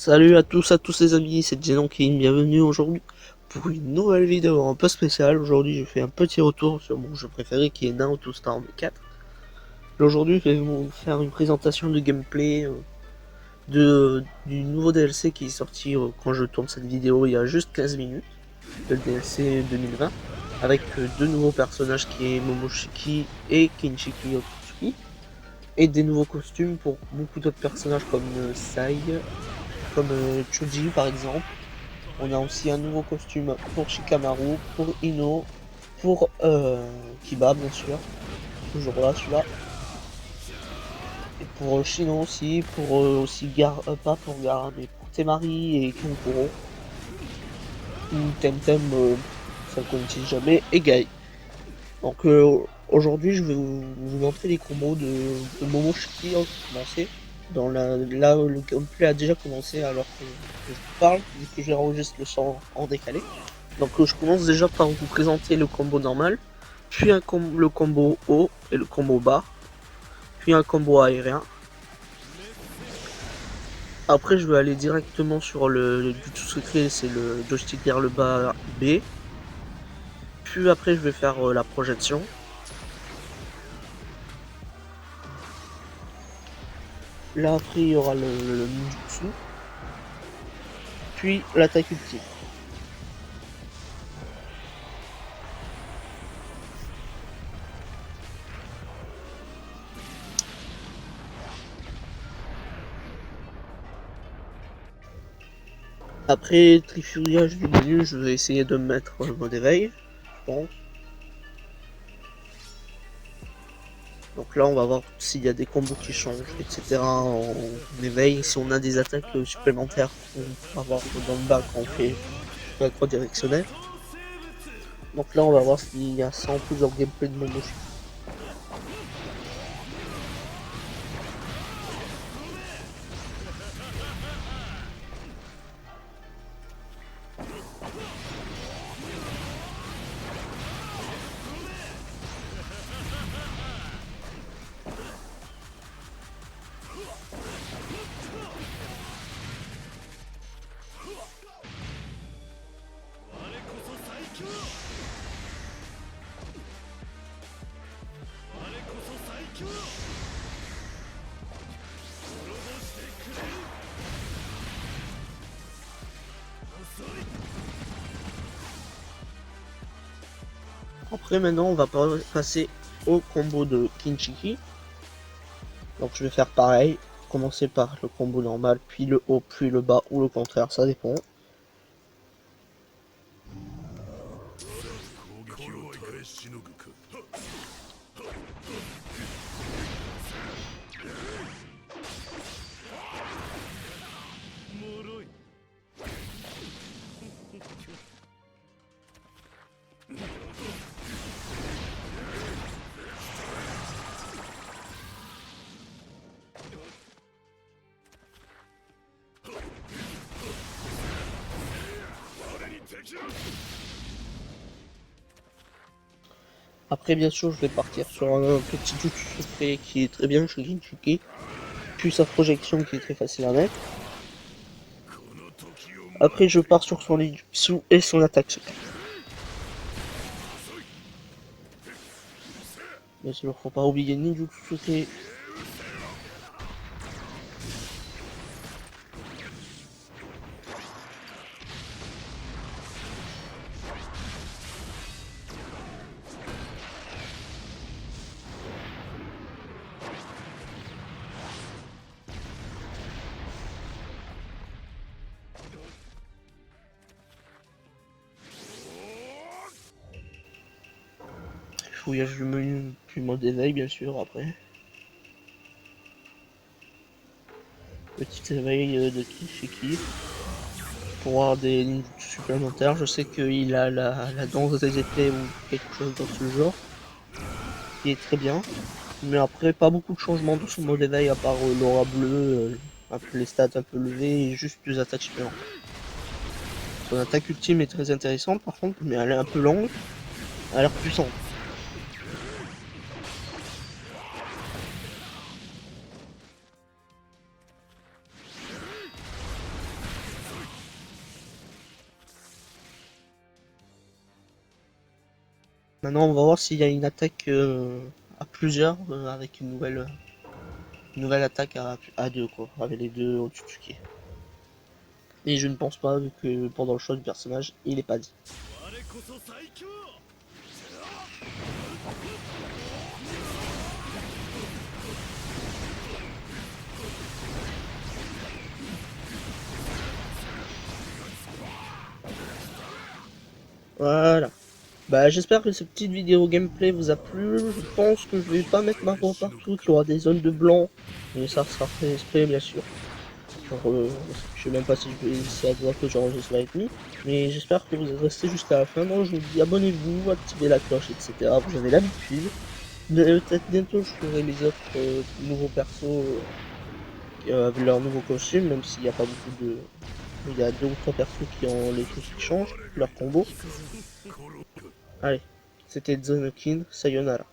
Salut à tous les amis, c'est Genonkin, bienvenue aujourd'hui pour une nouvelle vidéo un peu spéciale. Aujourd'hui je fais un petit retour sur mon jeu préféré qui est Naruto Star Rail 4. Aujourd'hui je vais vous faire une présentation de gameplay du nouveau DLC qui est sorti quand je tourne cette vidéo il y a juste 15 minutes. Le DLC 2020 avec deux nouveaux personnages qui est Momoshiki et Kinshiki Otsuki. Et des nouveaux costumes pour beaucoup d'autres personnages comme Sai, comme Chuji par exemple. On a aussi un nouveau costume pour Shikamaru, pour Ino, pour Kiba bien sûr, toujours là celui-là. Et pour Shino aussi, pour aussi pas pour Gara, mais pour Temari et Kankuro. Ou Temtem, ça ne connaissait jamais, et Gai. Donc aujourd'hui je vais vous montrer les combos de Momoshiki en commencer. Là le gameplay a déjà commencé alors que je vous parle, vu que j'enregistre le son en décalé. Donc je commence déjà par vous présenter le combo normal, puis le combo haut et le combo bas, puis un combo aérien. Après je vais aller directement sur le jutsu secret, c'est le joystick vers le bas B. Puis après je vais faire la projection. Là après il y aura le ninjutsu. Puis l'attaque ultime. Après trifuriage du menu, je vais essayer de mettre le mode éveil, je pense. Donc là on va voir s'il y a des combos qui changent, etc. en éveil, si on a des attaques supplémentaires qu'on pourra voir dans le bas quand on fait la croix directionnelle. Donc là on va voir s'il y a ça en plus dans le gameplay de Momoshiki. Après maintenant on va passer au combo de Kinshiki. Donc je vais faire pareil, commencer par le combo normal, puis le haut, puis le bas, ou le contraire, ça dépend. Après bien sûr je vais partir sur un petit jutsu secret qui est très bien chez Kinshiki, puis sa projection qui est très facile à mettre. Après je pars sur son ninjutsu et son attaque secrète. Bien sûr faut pas oublier ninjutsu secret. Fouillage du menu, puis mode éveil bien sûr après. Petit éveil de Kinshiki. Pour avoir des ninjutsu supplémentaires, je sais qu'il a la danse des épées ou quelque chose dans ce genre. Qui est très bien. Mais après pas beaucoup de changements de son mode éveil à part l'aura bleue, un peu les stats un peu levées et juste deux attaques supplémentaires. Son attaque ultime est très intéressante par contre, mais elle est un peu longue, elle a l'air puissante. Maintenant, on va voir s'il y a une attaque à plusieurs avec une nouvelle attaque à deux, quoi, avec les deux Otsutsuki. Et je ne pense pas, vu que pendant le choix du personnage, il est pas dit. Voilà. Bah, j'espère que cette petite vidéo gameplay vous a plu. Je pense que je vais pas mettre ma voix partout, qu'il y aura des zones de blanc. Mais ça sera fait exprès, bien sûr. Genre, je sais même pas si je vais essayer à dire que j'enregistre avec lui. Mais j'espère que vous êtes restés jusqu'à la fin. Moi, je vous dis abonnez-vous, activez la cloche, etc. Vous avez l'habitude. Peut-être bientôt, je ferai les autres nouveaux persos avec leurs nouveaux costumes, même s'il n'y a pas beaucoup de... Il y a deux ou trois persos qui ont les trucs qui changent, leur combo. Allez, c'était Zonokin, sayonara.